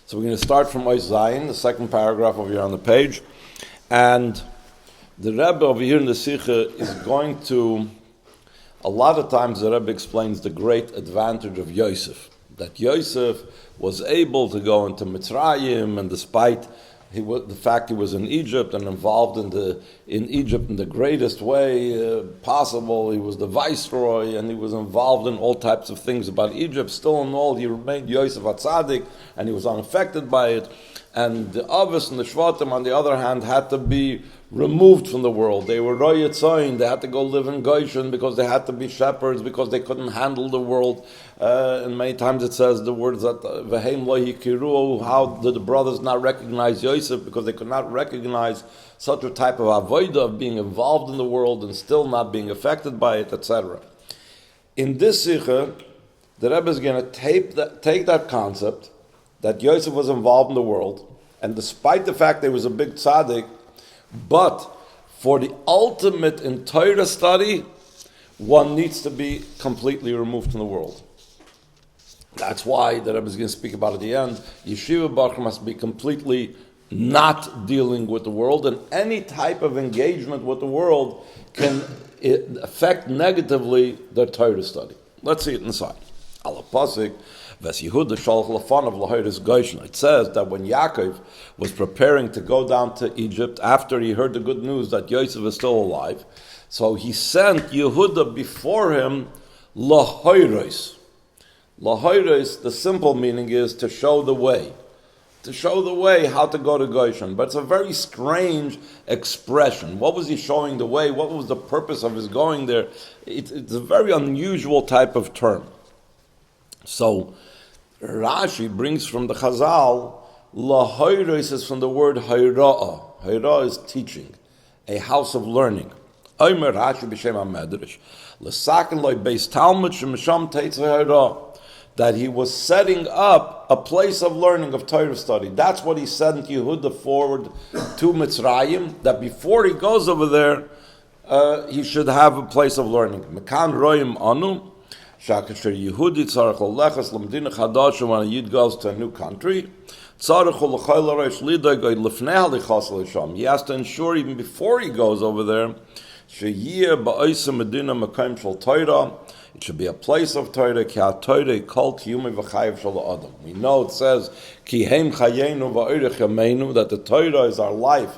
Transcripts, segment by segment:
So we're going to start from Ois Zayin, the second paragraph over here on the page. And the Rebbe over here in the Sikha is going to, a lot of times the Rebbe explains the great advantage of Yosef. That Yosef was able to go into Mitzrayim, and despite the fact he was in Egypt and involved in Egypt in the greatest way possible, he was the viceroy and he was involved in all types of things about Egypt. Still in all, he remained Yosef HaTzadik and he was unaffected by it. And the Avos and the Shvatim, on the other hand, had to be removed from the world. They were royetzoin. They had to go live in Goshen because they had to be shepherds because they couldn't handle the world. And many times it says the words that v'heim lo yikiru. How did the brothers not recognize Yosef? Because they could not recognize such a type of avodah of being involved in the world and still not being affected by it, etc. In this sikha, the Rebbe is going to take that concept that Yosef was involved in the world, and despite the fact that he was a big tzaddik, but for the ultimate in Torah study, one needs to be completely removed from the world. That's why the Rebbe is going to speak about at the end. Yeshiva Baruch must be completely not dealing with the world, and any type of engagement with the world can affect negatively their Torah study. Let's see it inside. Ala pasuk. It says that when Yaakov was preparing to go down to Egypt after he heard the good news that Yosef is still alive, so he sent Yehudah before him lahoiros. Lahoiros, the simple meaning is to show the way. To show the way how to go to Goshen. But it's a very strange expression. What was he showing the way? What was the purpose of his going there? It's a very unusual type of term. So Rashi brings from the Chazal, lahoiros is from the word hayra'ah. Hayra'ah is teaching, a house of learning. Omer Rashi b'shem ha-medrash, l'saken loy beis talmud shemisham teitzah hayra'ah, that he was setting up a place of learning, of Torah study. That's what he sent Yehudah forward to Mitzrayim, that before he goes over there, he should have a place of learning. Mekan roim anu, Shakasher Yehudi tzarech l'lechas l'medina chadash, when a Yid goes to a new country, tzarech l'chol l'reish liday goy l'fnei halichas l'sham. He has to ensure even before he goes over there, sheyeh ba'oisa medina mekayim shel Torah. It should be a place of Torah. Ki ha-Torah kol kiyumei v'chayev shel adam. We know it says ki heim chayenu va'orech yameinu, that the Torah is our life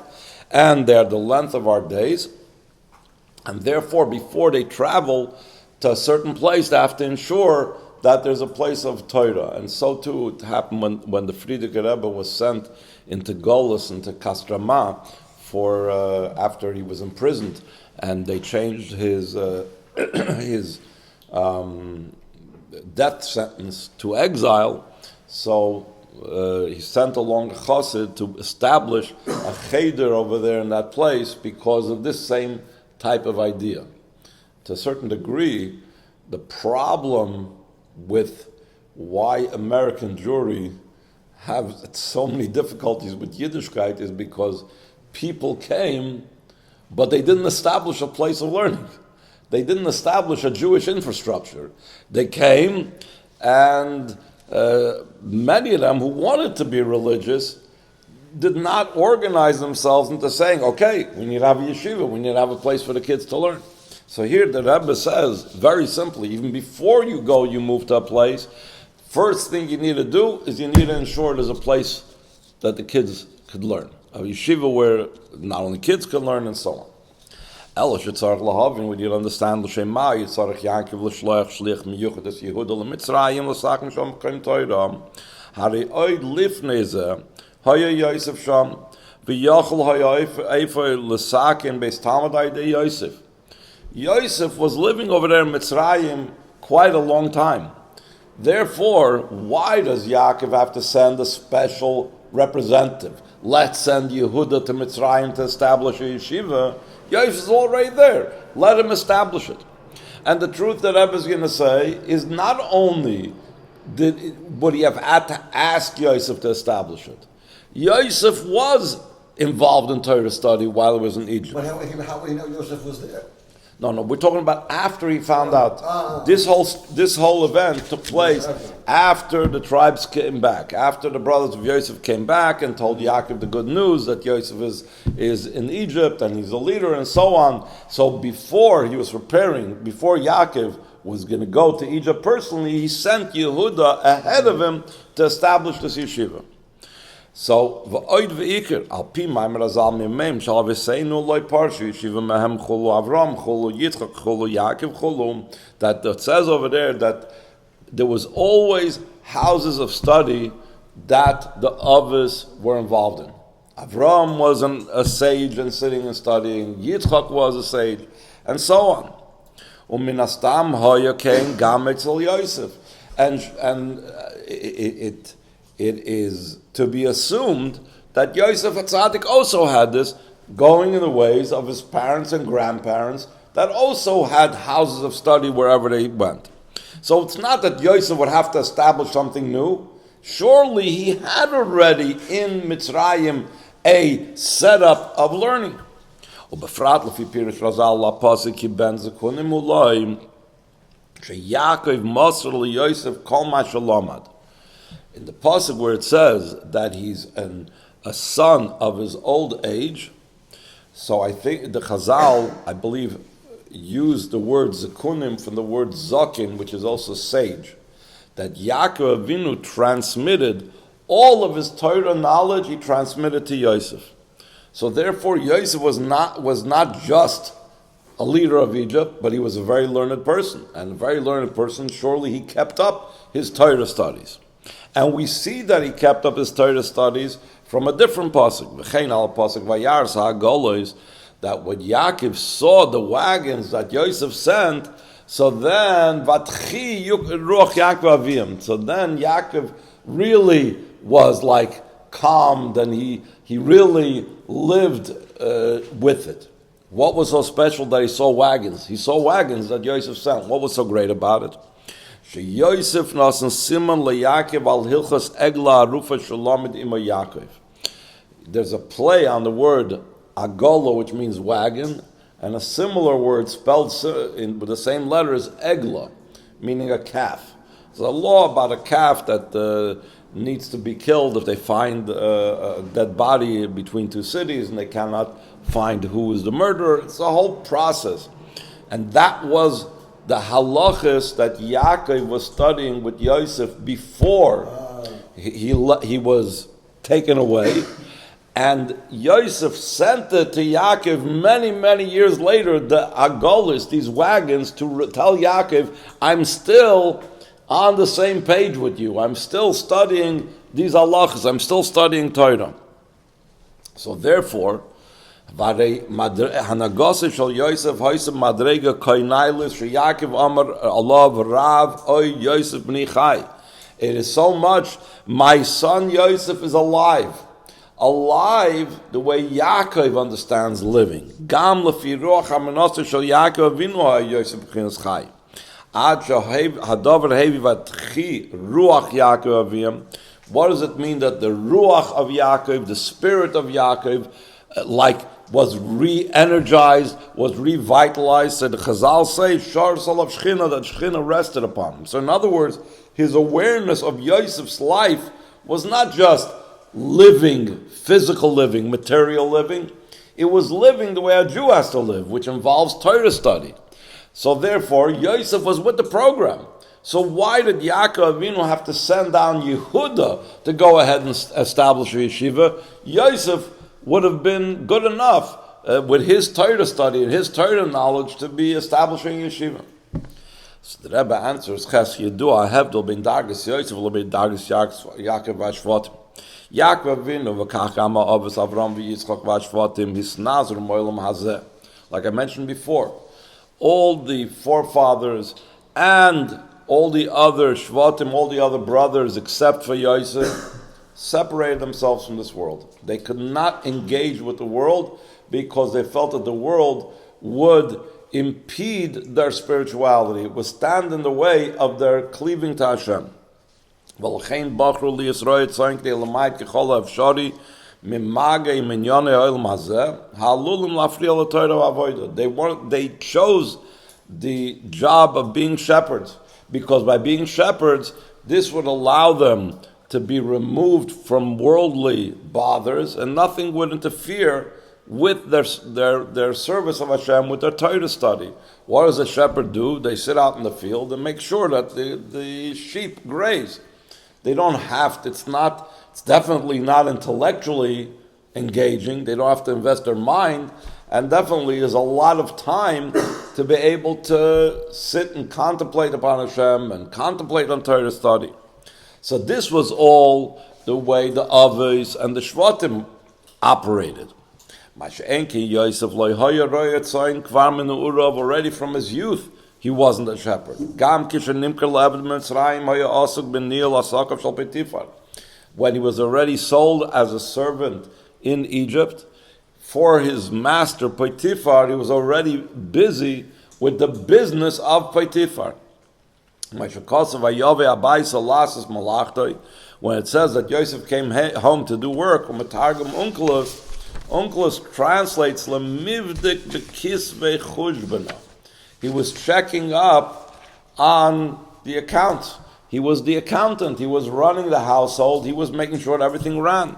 and they are the length of our days, and therefore before they travel to a certain place, they have to ensure that there's a place of Torah. And so too it happened when the Frierdiker Rebbe was sent into Golus, into Kastrama, for after he was imprisoned, and they changed his death sentence to exile. So he sent along a chassid to establish a cheder over there in that place because of this same type of idea. To a certain degree, the problem with why American Jewry have so many difficulties with Yiddishkeit is because people came, but they didn't establish a place of learning. They didn't establish a Jewish infrastructure. They came, and many of them who wanted to be religious did not organize themselves into saying, okay, we need to have a yeshiva, we need to have a place for the kids to learn. So here the Rebbe says, very simply, even before you go, you move to a place, first thing you need to do is you need to ensure there's a place that the kids could learn. A yeshiva where not only kids can learn and so on. Ela shetzarech lahavin, we need to understand l'shema, yitzarech Yaakov l'shloach shliach miyuchad es Yehudah l'mitzrayim l'saken shom k'im Torah. Hari oid lifnei zeh, haya Yosef sham, v'yachol haya eifo l'saken beis talmud aydei Yosef. Yosef was living over there in Mitzrayim quite a long time. Therefore, why does Yaakov have to send a special representative? Let's send Yehudah to Mitzrayim to establish a yeshiva. Yosef is already there. Let him establish it. And the truth that Rebbe is going to say is not only would he have had to ask Yosef to establish it. Yosef was involved in Torah study while he was in Egypt. But how do you know Yosef was there? No, we're talking about after he found out. This whole event took place after the tribes came back, after the brothers of Yosef came back and told Yaakov the good news that Yosef is in Egypt and he's a leader and so on. So before he was preparing, before Yaakov was going to go to Egypt personally, he sent Yehudah ahead of him to establish this yeshiva. So v'oid v'ikir al pi ma'im razal mimem shal v'seinu loy parshu yeshiva mehem chulu Avram chulu Yitzchak chulu Yaakov chulu, that it says over there that there was always houses of study that the Avos were involved in. Avram was a sage and sitting and studying. Yitzchak was a sage, and so on. Uminastam hoya kein gam etzel Yosef, and it is to be assumed that Yosef HaTzadik also had this, going in the ways of his parents and grandparents that also had houses of study wherever they went. So it's not that Yosef would have to establish something new. Surely he had already in Mitzrayim a setup of learning. ובפרט לפי פירוש רז"ל לפסוק כי בן זקונים אולי שיעקב מסר ליוסף כל מה שלמד. In the pasuk where it says that he's a son of his old age, so I think the Chazal, I believe, used the word zekunim from the word zakin, which is also sage, that Yaakov Avinu transmitted all of his Torah knowledge, he transmitted to Yosef. So therefore Yosef was not just a leader of Egypt, but he was a very learned person. And a very learned person, surely he kept up his Torah studies. And we see that he kept up his Torah studies from a different pasuk. V'chein al pasuk vayars ha'golos, that when Yaakov saw the wagons that Yosef sent, so then vatchi ruach Yaakov avim. So then Yaakov really was like calmed, and he really lived with it. What was so special that he saw wagons? He saw wagons that Yosef sent. What was so great about it? Yosef nasan siman leYaakov al hilchas egla arufa shalamed ima Yaakov. There's a play on the word agolo, which means wagon, and a similar word spelled with the same letters, egla, meaning a calf. There's a law about a calf that needs to be killed if they find a dead body between two cities and they cannot find who is the murderer. It's a whole process. And that was the halachas that Yaakov was studying with Yosef before he was taken away. And Yosef sent it to Yaakov many, many years later, the agolis, these wagons, to tell Yaakov, I'm still on the same page with you. I'm still studying these halachas. I'm still studying Torah. So therefore, Hanagose shel Yosef hoysem madrega koinailis sheYaakov Amar Alav Rav Oy Yosef b'ni Chai. It is so much. My son Yosef is alive the way Yaakov understands living. Gam lefi ruach hamenasa shel Yaakov Avinu ha Yosef b'chinas Chai. Ad hadavar hevi vatchi ruach Yaakov Avim. What does it mean that the ruach of Yaakov, the spirit of Yaakov, was re-energized, was revitalized? So the Chazal say, Shar Salav Shechina, that Shechina rested upon him. So in other words, his awareness of Yosef's life was not just living, physical living, material living. It was living the way a Jew has to live, which involves Torah study. So therefore, Yosef was with the program. So why did Yaakov Avinu have to send down Yehudah to go ahead and establish a yeshiva? Yosef would have been good enough with his Torah study and his Torah knowledge to be establishing a yeshiva. So the Rebbe answers, Ches Yehudah Hevdel bin Dargis Yosef will be Dargis Yaakov Vashvatim. Yaakov Avinu v'kach ama Avos Avram v'Yitzchak Vashvatim his nazar moilam hazeh. Like I mentioned before, all the forefathers and all the other Shvatim, all the other brothers except for Yosef, separated themselves from this world. They could not engage with the world because they felt that the world would impede their spirituality. It would stand in the way of their cleaving to Hashem. They chose the job of being shepherds, because by being shepherds, this would allow them to be removed from worldly bothers, and nothing would interfere with their service of Hashem, with their Torah study. What does a shepherd do? They sit out in the field and make sure that the sheep graze. They don't have to, it's definitely not intellectually engaging. They don't have to invest their mind, and definitely there's a lot of time to be able to sit and contemplate upon Hashem and contemplate on Torah study. So this was all the way the Avos and the Shvatim operated. Yosef already from his youth, he wasn't a shepherd. When he was already sold as a servant in Egypt, for his master Potiphar, he was already busy with the business of Potiphar. When it says that Yosef came home to do work, Onkelos translates Lemivdik bekisvei chushbana. He was checking up on the accounts. He was the accountant. He was running the household. He was making sure that everything ran.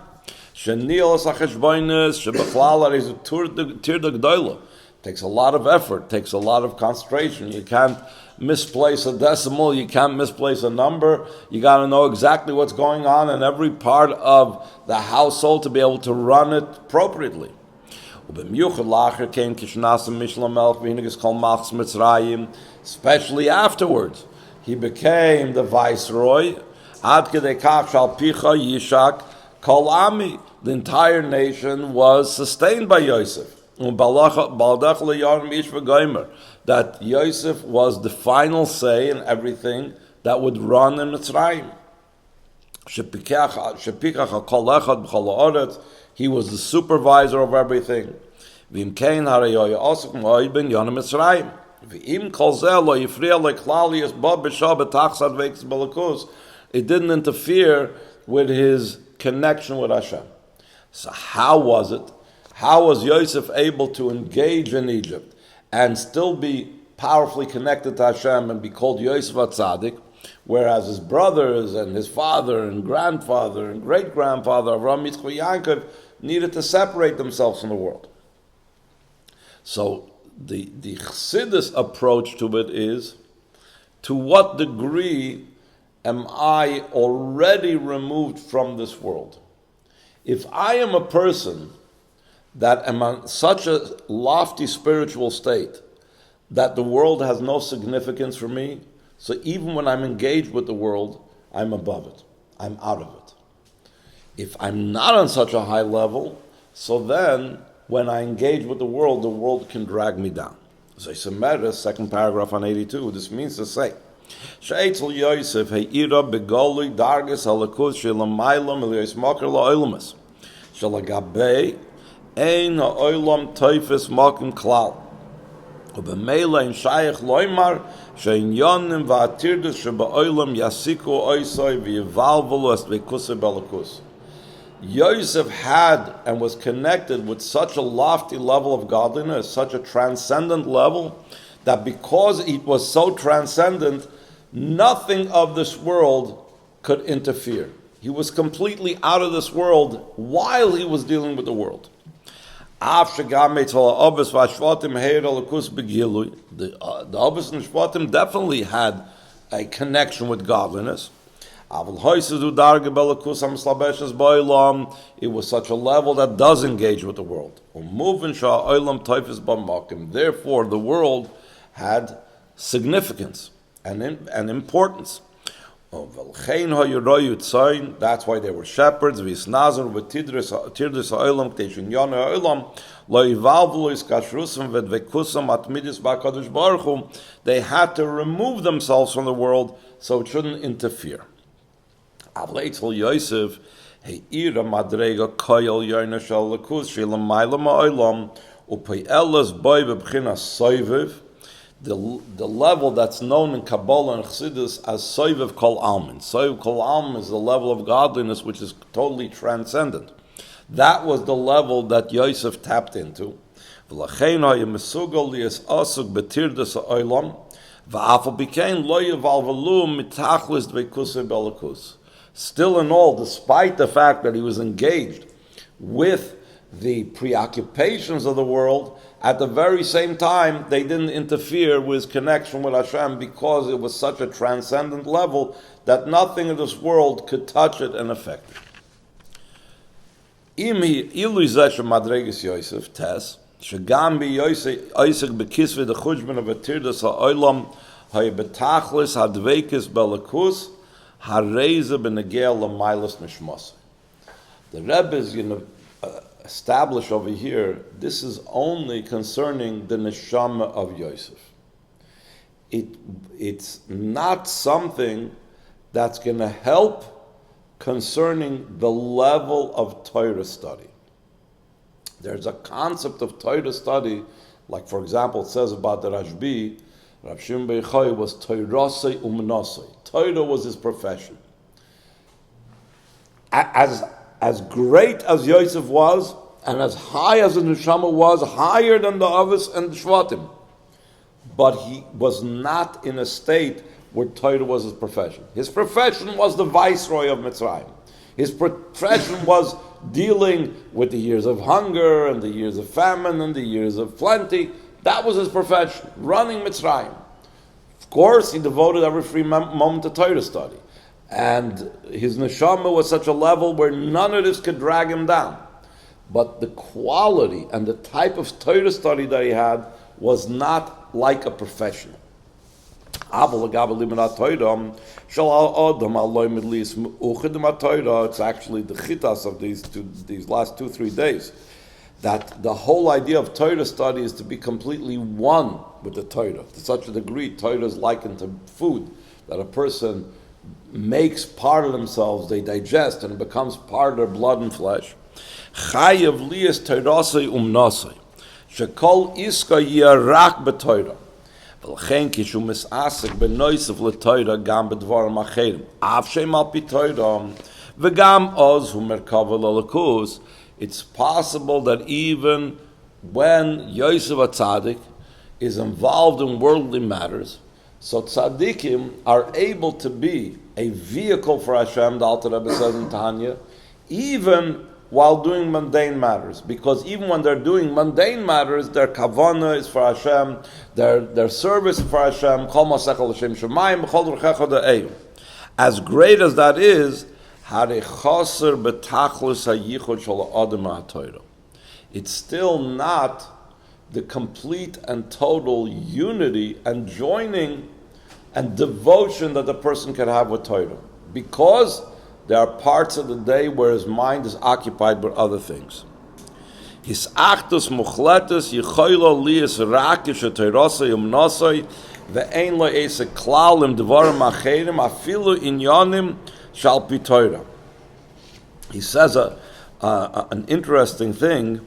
Takes a lot of effort, takes a lot of concentration. You can't misplace a decimal, you can't misplace a number. You got to know exactly what's going on in every part of the household to be able to run it appropriately. Especially afterwards, he became the viceroy. The entire nation was sustained by Yosef. That Yosef was the final say in everything that would run in Mitzrayim. He was the supervisor of everything. It didn't interfere with his connection with Hashem. So how was it? How was Yosef able to engage in Egypt and still be powerfully connected to Hashem and be called Yosef HaTzadik, whereas his brothers and his father and grandfather and great-grandfather Avraham, Yitzchak, Yaakov needed to separate themselves from the world? So the Chassidus approach to it is, to what degree am I already removed from this world? If I am a person that am in such a lofty spiritual state that the world has no significance for me, so even when I'm engaged with the world, I'm above it. I'm out of it. If I'm not on such a high level, so then when I engage with the world can drag me down. So Semeres, second paragraph on 82, this means to say, She'etzel Yosef he'ira begoli darges halakus shelamaylam eliyosmaker la'olamas shelagabei ein ha'olam teifes makim klal ubemela in shayach loimar she'inyonim va'atirdes she'ba'olam yasiku oisoi v'yivalvulu es v'kusei balakus. Yosef had and was connected with such a lofty level of godliness, such a transcendent level, that because it was so transcendent, nothing of this world could interfere. He was completely out of this world while he was dealing with the world. The Avos and Shvatim definitely had a connection with godliness. It was such a level that does engage with the world. Therefore, the world had significance and importance. That's why they were shepherds. They had to remove themselves from the world so it shouldn't interfere. Yosef, the level that's known in Kabbalah and Chassidus as Soivev Kol Almin. Soivev Kol Almin is the level of godliness which is totally transcendent. That was the level that Yosef tapped into. Still in all, despite the fact that he was engaged with the preoccupations of the world, at the very same time, they didn't interfere with his connection with Hashem because it was such a transcendent level that nothing in this world could touch it and affect it. Yosef tes shegam bi Yosef bekisve de chujben of atirdas ha'olam ha'yebetachlis hadveikis belakus hareza benegel l'mailas nishmas. The Rebbe is establish over here, this is only concerning the neshama of Yosef. It's not something that's going to help concerning the level of Torah study. There's a concept of Torah study, like for example, it says about the Rashbi, Rav Shimon bar Yochai was Torasei u'Menasei. Torah was his profession. As great as Yosef was, and as high as the neshama was, higher than the Avos and the Shvatim, but he was not in a state where Torah was his profession. His profession was the viceroy of Mitzrayim. His profession was dealing with the years of hunger and the years of famine and the years of plenty. That was his profession, running Mitzrayim. Of course, he devoted every free moment to Torah study. And his neshama was such a level where none of this could drag him down. But the quality and the type of Torah study that he had was not like a professional. It's actually the chitas of these last 2-3 days, that the whole idea of Torah study is to be completely one with the Torah. To such a degree, Torah is likened to food, that a person makes part of themselves, they digest, and it becomes part of their blood and flesh. Chayav liyas Torasei umnasei, shekol iska yirak b'Torah. ולכן כשהוא מסעסק בנויסף לתוירה גם בדברים אחרים, אף שהם על פי תוירה, וגם אז הוא מרכב לליכוז, it's possible that even when Yosef HaTzadik is involved in worldly matters, so tzaddikim are able to be a vehicle for Hashem, the Alter Rebbe says in Tanya, even while doing mundane matters, because even when they're doing mundane matters, their kavanah is for Hashem, their service is for Hashem. As great as that is, it's still not the complete and total unity and joining and devotion that the person can have with Torah, because there are parts of the day where his mind is occupied with other things. His actus muchletus yichoylo lias rakish teirosei umnosei ve'ein lo ese klalim devarim acherim afilu inyanim shal pi Torah. He says an interesting thing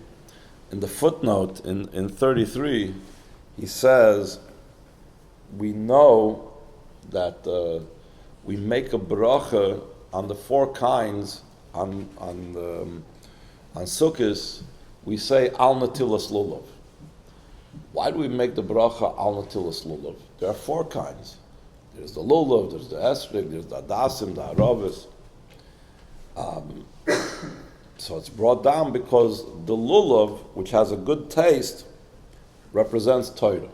in the footnote in 33. He says, we know that we make a bracha on the 4 kinds, on Sukkos, we say Al Natilas Lulav. Why do we make the bracha Al Natilas Lulav? There are 4 kinds. There's the Lulav, there's the Esrig, there's the Adasim, the Haravis. So it's brought down because the Lulav, which has a good taste, represents Torah.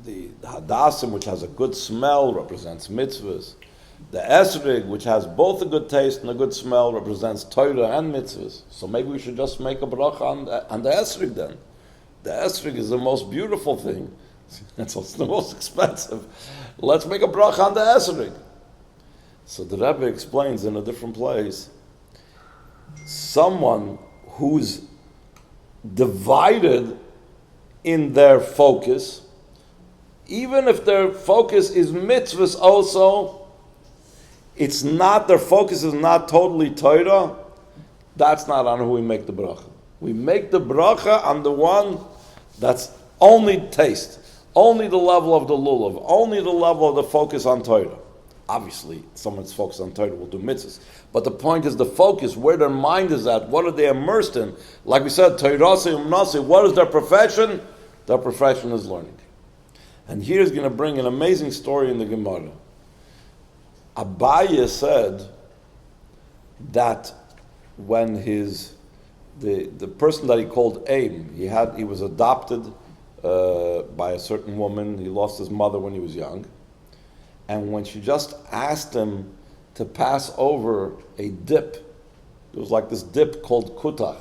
The Hadasim, which has a good smell, represents mitzvahs. The esrig, which has both a good taste and a good smell, represents Torah and mitzvahs. So maybe we should just make a bracha on the esrig then. The esrig is the most beautiful thing. It's also the most expensive. Let's make a bracha on the esrig. So the Rebbe explains in a different place, someone who's divided in their focus, even if their focus is mitzvahs also, it's not, their focus is not totally Torah, that's not on who we make the bracha. We make the bracha on the one that's only taste, only the level of the lulav, only the level of the focus on Torah. Obviously, someone that's focused on Torah will do mitzvahs. But the point is the focus, where their mind is at, what are they immersed in? Like we said, Torah, what is their profession? Their profession is learning. And here's going to bring an amazing story in the Gemara. Abaye said that when the person that he called Aim, he was adopted by a certain woman. He lost his mother when he was young. And when she just asked him to pass over a dip, it was like this dip called kutach.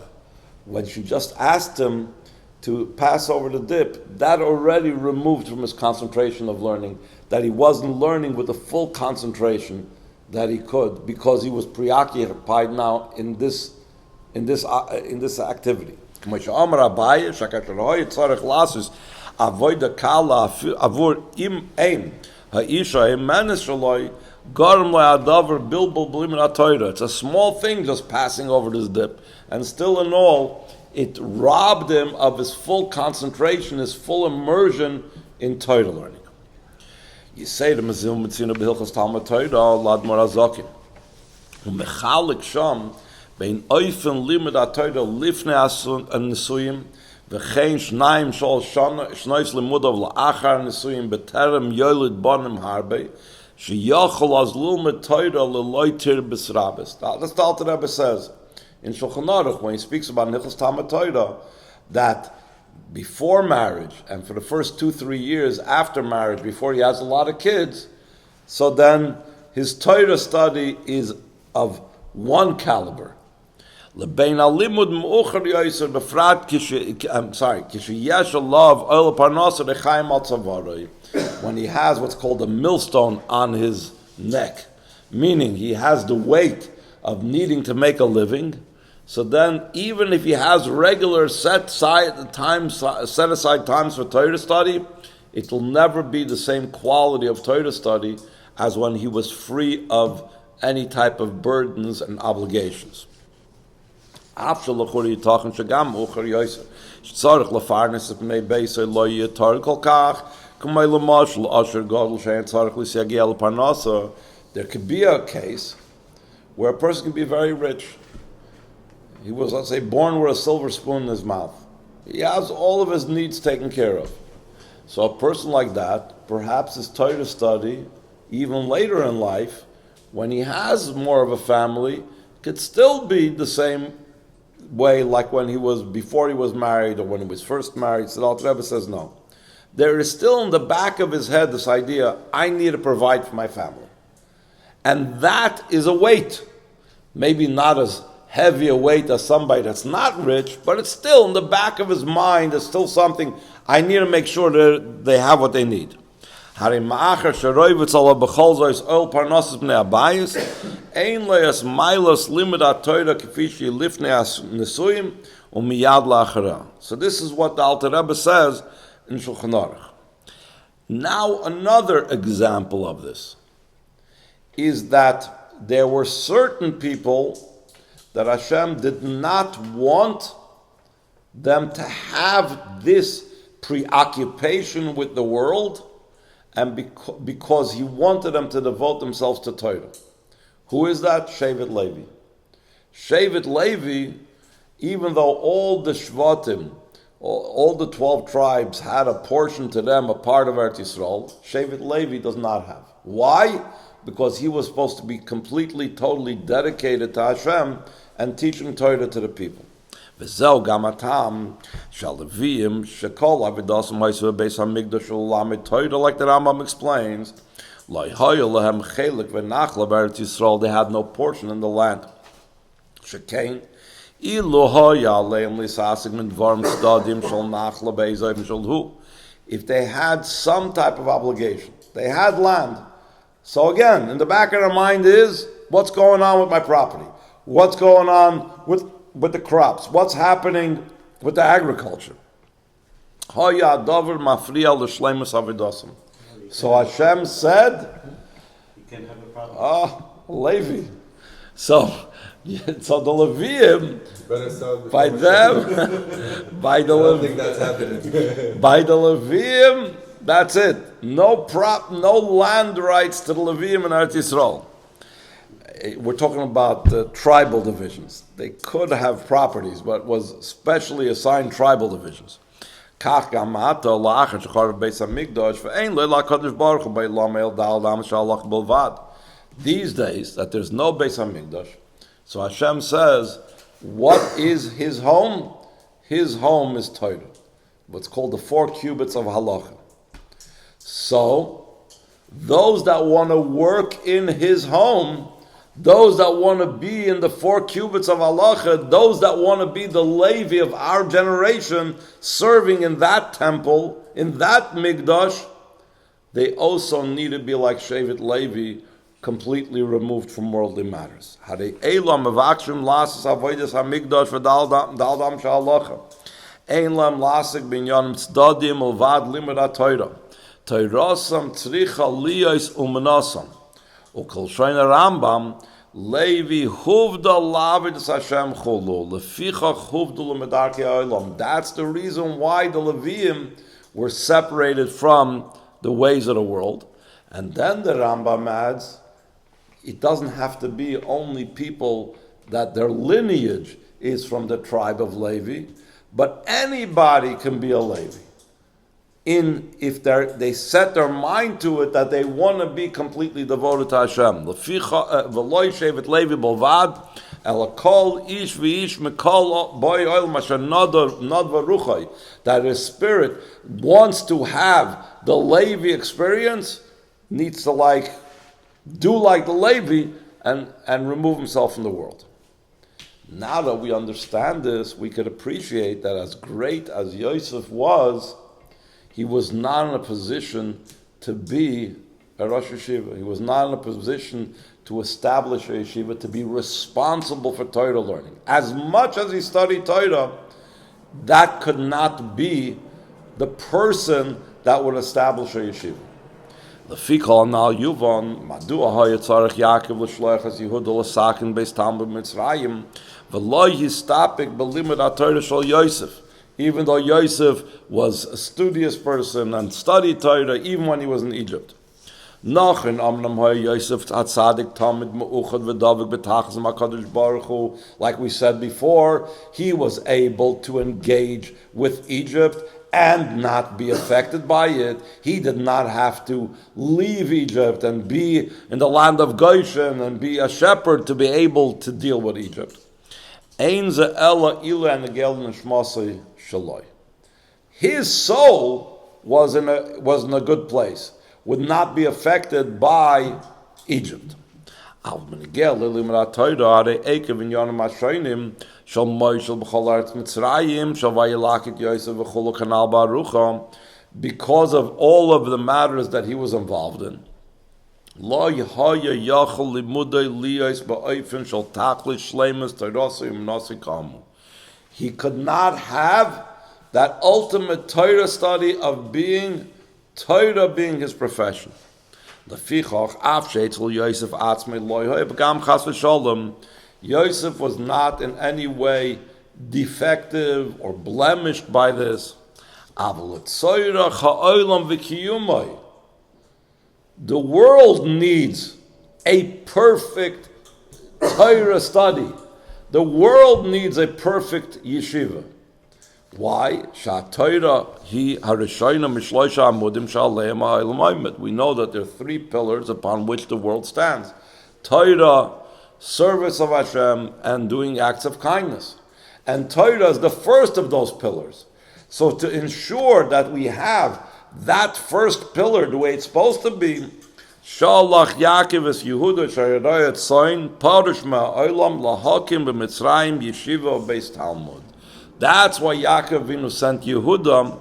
When she just asked him to pass over the dip, that already removed from his concentration of learning, that he wasn't learning with the full concentration that he could, because he was preoccupied now in this activity. It's a small thing just passing over this dip, and still in all, it robbed him of his full concentration, his full immersion in Torah learning. You say the Mazil Mitzina B'Hilchos Talmud Torah Ladmar Azakim Umechalik Sham Bein Oifen Limud HaTorah Lifnei HaNisuyim V'chein Shnayim Shol Shnois Limudov La'achar Nisuyim B'terem Yoilid Bonim Harbe Sheyachol Az Lilmud Torah L'Loitir B'Srabes. That's the Alter Rebbe says in Shulchan Aruch, when he speaks about Hilchos Talmud Torah, that before marriage and for the first 2-3 years after marriage, before he has a lot of kids, so then his Torah study is of one caliber. When he has what's called a millstone on his neck, meaning he has the weight of needing to make a living, so then even if he has regular set aside times for Torah study, it will never be the same quality of Torah study as when he was free of any type of burdens and obligations. There could be a case where a person can be very rich. He was, let's say, born with a silver spoon in his mouth. He has all of his needs taken care of. So a person like that, perhaps his Torah study, even later in life, when he has more of a family, could still be the same way like when he was, before he was married or when he was first married. So the Alter Rebbe says no. There is still in the back of his head this idea, I need to provide for my family. And that is a weight. Maybe not as heavy a weight as somebody that's not rich, but it's still in the back of his mind, there's still something, I need to make sure that they have what they need. So this is what the Alter Rebbe says in Shulchan Aruch. Now another example of this is that there were certain people that Hashem did not want them to have this preoccupation with the world, and because He wanted them to devote themselves to Torah. Who is that? Shevet Levi. Shevet Levi, even though all the Shvatim, all the 12 tribes had a portion to them, a part of Eretz Yisrael, Shevet Levi does not have. Why? Because he was supposed to be completely, totally dedicated to Hashem and teaching Torah to the people. V'zeu gam hatam shel Levim shekol avidasam ha'yisrael beis hamikdash u'lamid Torah, like the Rambam explains, lo hayol lehem chelik v'nachla b'Eretz Yisrael, they had no portion in the land. Shekein ilu haya aleim lisasik min dvarim stadim shel nachla be'ezayim shel hu. If they had some type of obligation, they had land. So again, in the back of their mind is, what's going on with my property? What's going on with the crops? What's happening with the agriculture? So Hashem said, you can have a problem. Levi. So the Levium, by them, by the Levium, That's it. No land rights to the Levium in Eretz Yisrael. We're talking about the tribal divisions. They could have properties, but was specially assigned tribal divisions. These days, that there's no Beis HaMikdash, so Hashem says, what is His home? His home is Torah. What's called the 4 cubits of halacha. So, those that want to work in His home, those that want to be in the 4 cubits of halacha, those that want to be the Levi of our generation, serving in that temple, in that Mikdash, they also need to be like Shevet Levi, completely removed from worldly matters. Ein lam lasik binyan tzdadim ulvad limud ha-Torah. Torasam tzricha liyos umenasam. Ukol shoyna Rambam, Levi huvda lavidus Hashem chulu. Lefichach huvdu lemedarkei ha'olam. That's the reason why the Leviim were separated from the ways of the world. And then the Rambam adds, it doesn't have to be only people that their lineage is from the tribe of Levi, but anybody can be a Levi. If they set their mind to it that they want to be completely devoted to Hashem. V'lo shevet Levi bolvad, ela kol ish v'ish mikol boy oil masher nadva ruchai. That his spirit wants to have the Levi experience, needs to do like the Levi and remove himself from the world. Now that we understand this, we could appreciate that as great as Yosef was, he was not in a position to be a Rosh Yeshiva. He was not in a position to establish a Yeshiva, to be responsible for Torah learning. As much as he studied Torah, that could not be the person that would establish a Yeshiva. Lefikol anal yuvan madua hayatzarich Yaakov l'shloachas Yehudah l'sakin beis Talmud Mitzrayim v'lo yistapik b'limud ha-Torah shel Yosef. Even though Yosef was a studious person and studied Torah, even when he was in Egypt. Nachin amnam hay Yosef tzaddik tamid me'uchad v'davik b'tachas ma'kadosh baruch hu. Like we said before, he was able to engage with Egypt and not be affected by it. He did not have to leave Egypt and be in the land of Goshen and be a shepherd to be able to deal with Egypt. His soul was in a good place, would not be affected by Egypt. Because of all of the matters that he was involved in. He could not have that ultimate Torah study of Torah being his profession. Yosef was not in any way defective or blemished by this. The world needs a perfect Torah study. The world needs a perfect yeshiva. Why? We know that there are 3 pillars upon which the world stands. Torah, service of Hashem, and doing acts of kindness. And Torah is the first of those pillars. So to ensure that we have that first pillar the way it's supposed to be, Shalach Yaakov es Yehudah shayarayat soin parish ma'olam lahakim b'Mitzrayim yeshiva beis Talmud. That's why Yaakov Avinu sent Yehudah,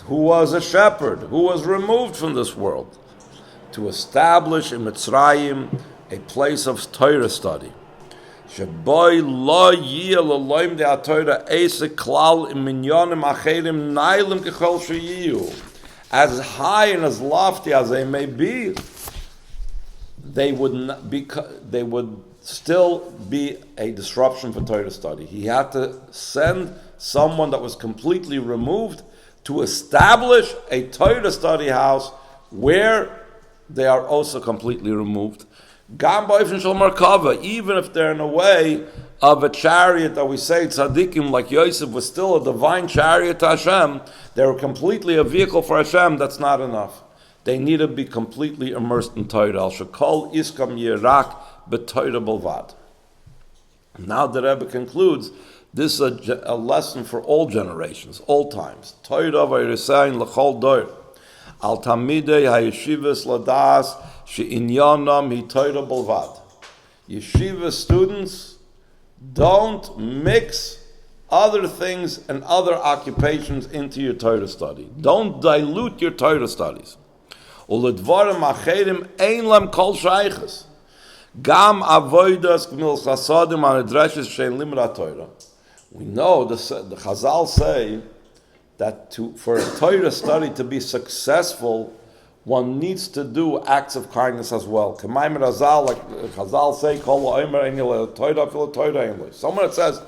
who was a shepherd, who was removed from this world, to establish in Mitzrayim a place of Torah study. Sheboy lo yiyeh l'loim de ha-Torah eisek klal im minyanim acherim nailim kechol sheyiyu. As high and as lofty as they may be, they would still be a disruption for Torah study. He had to send someone that was completely removed to establish a Torah study house where they are also completely removed. Gam ba'ofen shel markava, even if they're in a way of a chariot that we say tzaddikim, like Yosef was still a divine chariot to Hashem, they were completely a vehicle for Hashem, that's not enough. They need to be completely immersed in Torah. Al shekol iskam yirak b'Torah belvad. Now the Rebbe concludes, this is a lesson for all generations, all times. Torah v'yirisayin l'chol dor. Al tamidei hayeshivas ladas she'inyanam hi Torah belvad. Yeshiva students, don't mix other things and other occupations into your Torah study. Don't dilute your Torah studies. Uledvarim acherim ein lam kol shayches. Gam avodas Gemilus Chasadim anedreshes shein limud Torah. We know the Chazal say that for a Torah study to be successful, one needs to do acts of kindness as well. Like Chazal say, someone that says,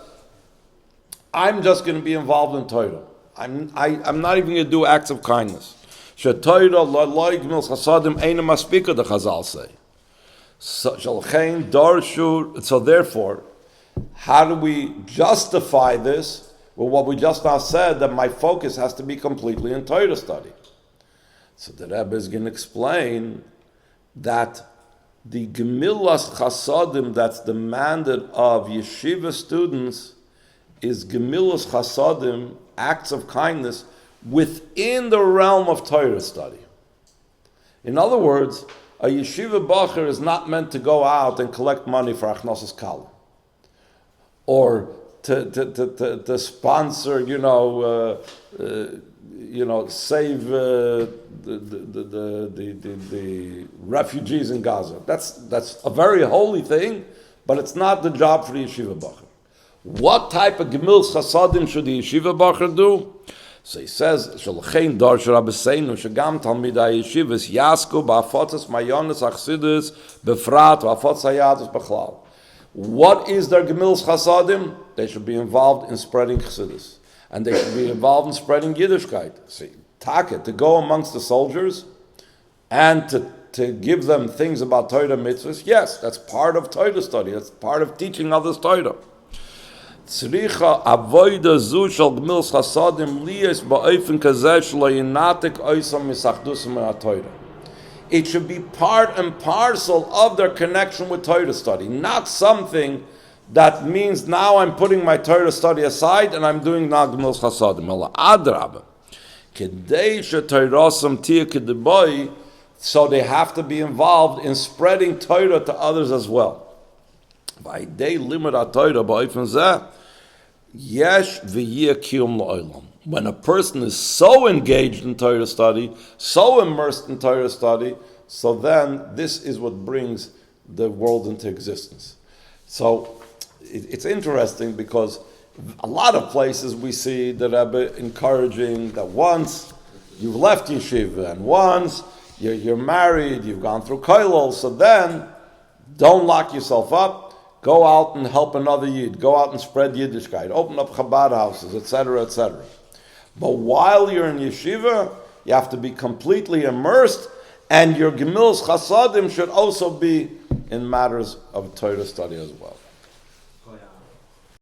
I'm just going to be involved in Torah. I'm not even going to do acts of kindness. The Chazal say. So therefore, how do we justify this? Well, what we just now said, that my focus has to be completely in Torah study. So the Rebbe is going to explain that the Gemilus Chasadim that's demanded of Yeshiva students is Gemilus Chasadim, acts of kindness, within the realm of Torah study. In other words, a Yeshiva Bacher is not meant to go out and collect money for Achnosas Kala, or to sponsor, save the refugees in Gaza. That's a very holy thing, but it's not the job for the Yeshiva Bacher. What type of Gemilus Chasadim should the Yeshiva Bacher do? So he says, "Sholchein dar sherabeseinu shegam talmidei yeshivas yasku ba'afotzas mayonis achsidus befrat ba'afotzas hayadus bechlal." What is their Gemilus Chasadim? They should be involved in spreading chassidus, and they should be involved in spreading Yiddishkeit. See, to go amongst the soldiers and to give them things about Torah mitzvahs. Yes, that's part of Torah study. That's part of teaching others Torah. Tzricha avoida zu shel Gemilus Chasadim liyes ba'ofen kazeh shelo yinatik oisam misachdusim ha'Torah. It should be part and parcel of their connection with Torah study, not something that means now I'm putting my Torah study aside and I'm doing now Gemilus Chasadim. Ela adrabah, kedei sheTorasam tiyeh kediboi, so they have to be involved in spreading Torah to others as well. V'idei limud ha'Torah ba'ofen zeh yesh v'yeh kiyum la'olam. When a person is so engaged in Torah study, so immersed in Torah study, so then this is what brings the world into existence. So it's interesting because a lot of places we see the Rebbe encouraging that once you've left Yeshiva and once you're married, you've gone through kollel, so then don't lock yourself up. Go out and help another Yid. Go out and spread Yiddishkeit. Open up Chabad houses, etc., etc. But while you're in Yeshiva, you have to be completely immersed, and your Gemilus Chasadim should also be in matters of Torah study as well.